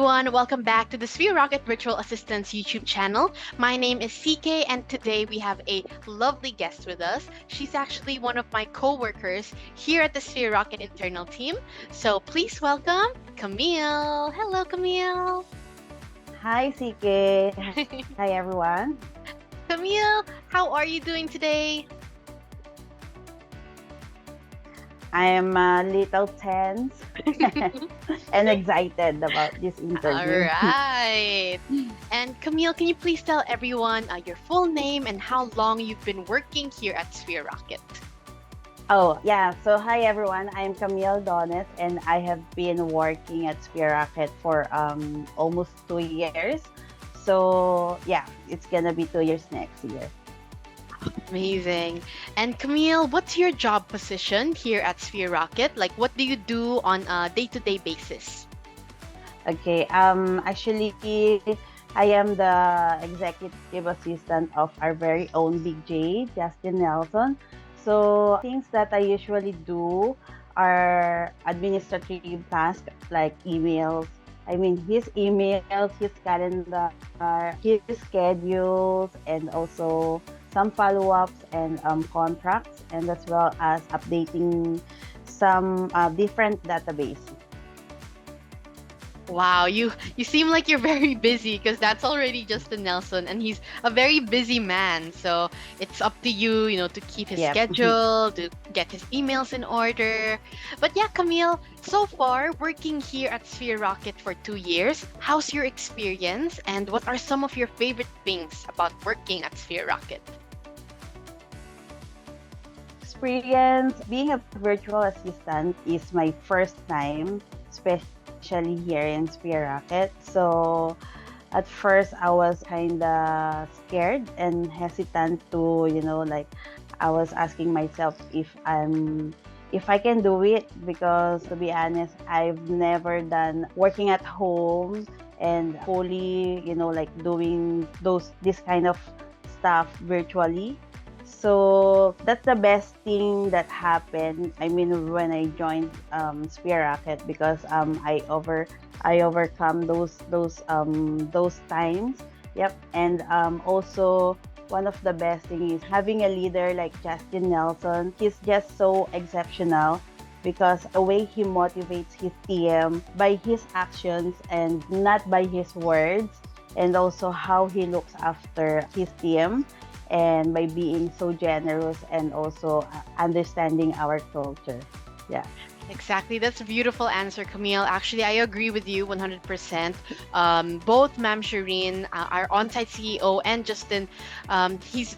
everyone. Welcome back to the Sphere Rocket Virtual Assistants YouTube channel. My name is CK, and today we have a lovely guest with us. She's actually one of my co-workers here at the Sphere Rocket internal team. So please welcome Kamille. Hello, Kamille. Hi, CK. Hi, everyone. Kamille, how are you doing today? I am a little tense and excited about this All interview. right. And Kamille, can you please tell everyone your full name and how long you've been working here at Sphere Rocket? Oh, yeah. So, hi, everyone. I'm Kamille Dones, and I have been working at Sphere Rocket for almost 2 years. So, yeah, it's going to be 2 years next year. Amazing. And Kamille, what's your job position here at Sphere Rocket? Like, what do you do on a day-to-day basis? Okay. Actually, I am the executive assistant of our very own Big J, Justin Nelson. So things that I usually do are administrative tasks like emails. I mean, his emails, his calendar, his schedules, and also some follow-ups and contracts, and as well as updating some different databases. Wow, you seem like you're very busy because that's already Justin Nelson, and he's a very busy man. So it's up to you, to keep his Yep. schedule, to get his emails in order. But yeah, Kamille, so far working here at Sphere Rocket for 2 years, how's your experience, and what are some of your favorite things about working at Sphere Rocket? Experience being a virtual assistant is my first time, especially here in Sphere Rocket. So at first I was kind of scared and hesitant to, like I was asking myself if I can do it, because to be honest, I've never done working at home and fully, like doing this kind of stuff virtually. So that's the best thing that happened. I mean, when I joined Sphere Rocket, because I overcome those times. Yep, and also one of the best thing is having a leader like Justin Nelson. He's just so exceptional because the way he motivates his team by his actions and not by his words, and also how he looks after his team, and by being so generous and also understanding our culture. Yeah. Exactly. That's a beautiful answer, Kamille. Actually, I agree with you 100%. Both Ma'am Shireen, our on-site CEO, and Justin,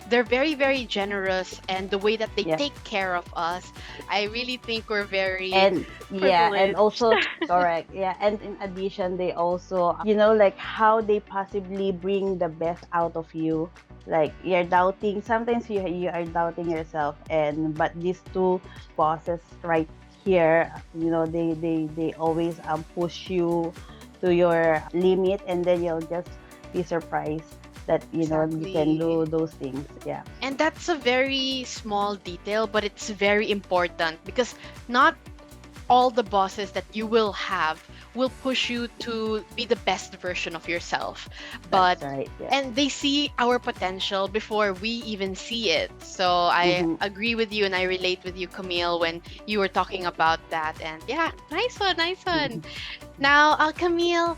they're very, very generous, and the way that they Yeah. take care of us, I really think we're very And yeah, and privileged. also correct. Yeah, and in addition, they also, like how they possibly bring the best out of you. Like you're doubting, sometimes you are doubting yourself, and but these two bosses right here, they always push you to your limit, and then you'll just be surprised that you can Exactly. do those things. Yeah. And that's a very small detail, but it's very important because not all the bosses that you will have will push you to be the best version of yourself. That's But right. Yeah. and they see our potential before we even see it. So I Mm-hmm. agree with you and I relate with you, Camille, when you were talking about that. And yeah, nice one, nice Mm-hmm. one. Now, Camille,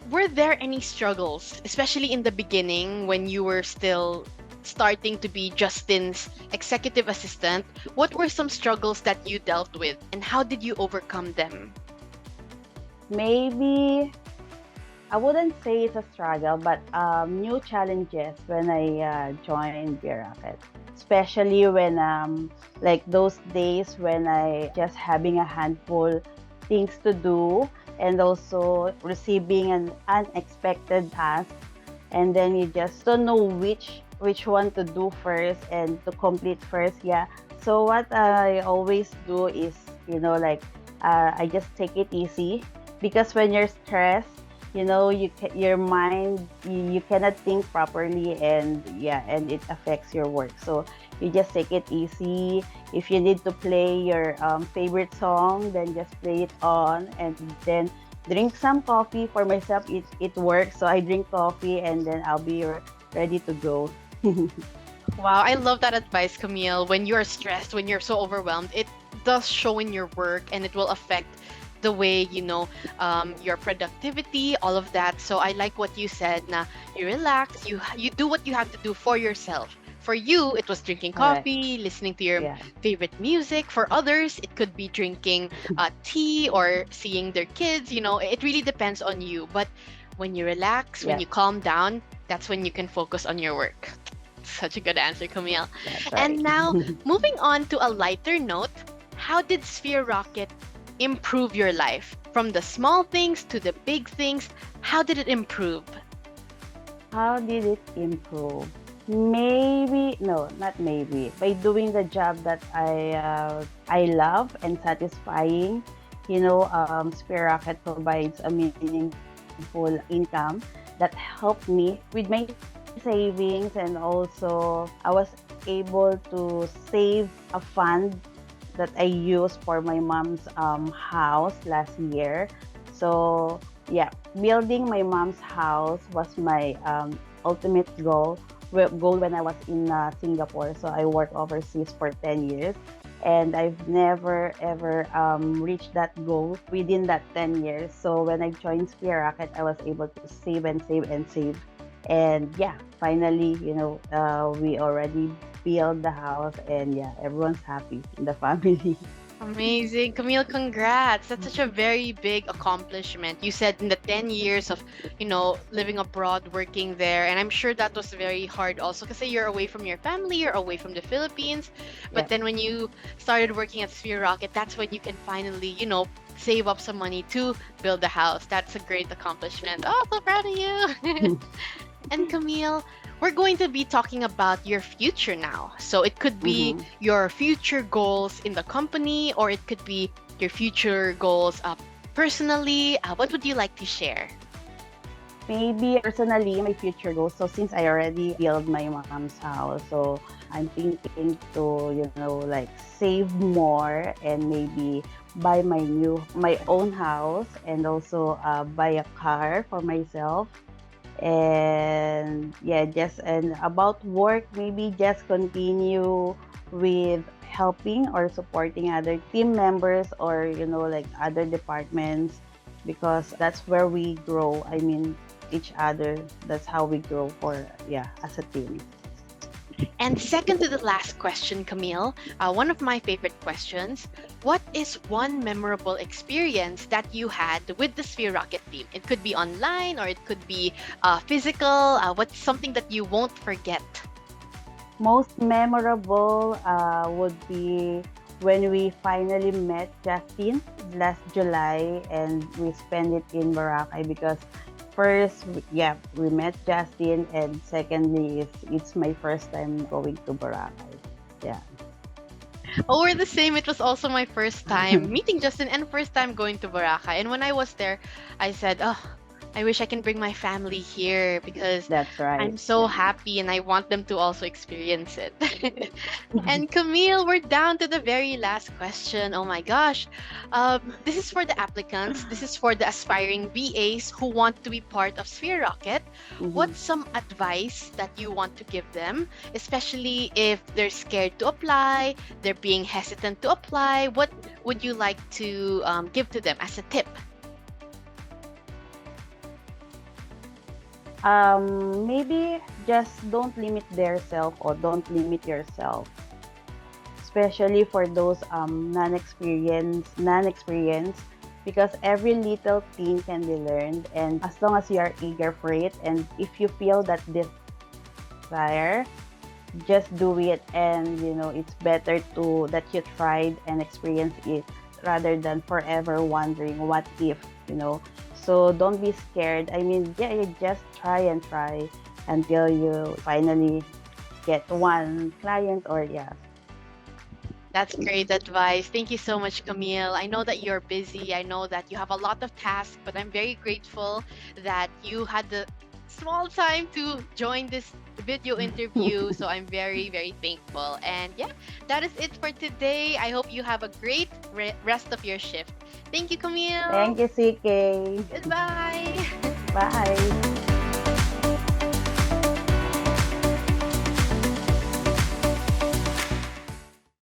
were there any struggles, especially in the beginning when you were still starting to be Justin's executive assistant? What were some struggles that you dealt with, and how did you overcome them? Maybe I wouldn't say it's a struggle, but new challenges when I joined Beer Rocket, especially when like those days when I just having a handful things to do, and also receiving an unexpected task, and then you just don't know which one to do first and to complete first. Yeah. So what I always do is, like I just take it easy, because when you're stressed, your mind, you cannot think properly, and yeah, and it affects your work. So you just take it easy. If you need to play your favorite song, then just play it on, and then drink some coffee for myself. It works. So I drink coffee and then I'll be ready to go. Wow, I love that advice, Camille. When you're stressed, when you're so overwhelmed, it does show in your work and it will affect the way, your productivity, all of that. So I like what you said. Now, you relax, you do what you have to do for yourself. For you, it was drinking Correct. coffee, listening to your Yeah. favorite music. For others, it could be drinking tea or seeing their kids. It really depends on you. But when you relax, when Yeah. you calm down, that's when you can focus on your work. Such a good answer, Camille. That's And right. now, moving on to a lighter note, how did Sphere Rocket improve your life? From the small things to the big things, how did it improve? How did it improve? Maybe no, not maybe. By doing the job that I love and satisfying, Spare Rocket provides a meaningful income that helped me with my savings, and also I was able to save a fund that I used for my mom's house last year. So yeah, building my mom's house was my ultimate goal when I was in Singapore. So I worked overseas for 10 years. And I've never ever reached that goal within that 10 years. So when I joined Spear Rocket, I was able to save and save and save. And yeah, finally, we already built the house, and yeah, everyone's happy in the family. Amazing. Camille, congrats. That's such a very big accomplishment. You said in the 10 years of, living abroad, working there. And I'm sure that was very hard also because you're away from your family, you're away from the Philippines. But Yep. then when you started working at Sphere Rocket, that's when you can finally, save up some money to build the house. That's a great accomplishment. Oh, so proud of you. And Camille, we're going to be talking about your future now. So it could be Hmm. your future goals in the company, or it could be your future goals personally. What would you like to share? Maybe personally, my future goals. So since I already built my mom's house, so I'm thinking to, like save more and maybe buy my own house, and also buy a car for myself. And yeah, just and about work, maybe just continue with helping or supporting other team members, or like other departments, because that's where we grow. I mean, each other. That's how we grow for, yeah, as a team. And second to the last question, Camille, one of my favorite questions. What is one memorable experience that you had with the Sphere Rocket team? It could be online or it could be physical. What's something that you won't forget? Most memorable would be when we finally met Justin last July, and we spent it in Boracay, because first, yeah, we met Justin, and secondly, it's my first time going to Boracay. Yeah. Oh, we're the same. It was also my first time meeting Justin and first time going to Boracay. And when I was there, I said, oh, I wish I can bring my family here because That's right. I'm so Yeah. happy and I want them to also experience it. And Camille, we're down to the very last question. Oh my gosh. This is for the applicants. This is for the aspiring VAs who want to be part of Sphere Rocket. Mhm. What's some advice that you want to give them, especially if they're scared to apply, they're being hesitant to apply? What would you like to give to them as a tip? Maybe just don't limit their self, or don't limit yourself, especially for those non-experienced, because every little thing can be learned, and as long as you are eager for it, and if you feel that desire, just do it. And it's better to that you tried and experienced it, rather than forever wondering what if. So don't be scared. I mean, yeah, you just try and try until you finally get one client, or yeah. That's great advice. Thank you so much, Camille. I know that you're busy. I know that you have a lot of tasks, but I'm very grateful that you had the small time to join this video interview. So I'm very, very thankful. And yeah, that is it for today. I hope you have a great rest of your shift. Thank you, Camille. Thank you, CK. Goodbye. Bye.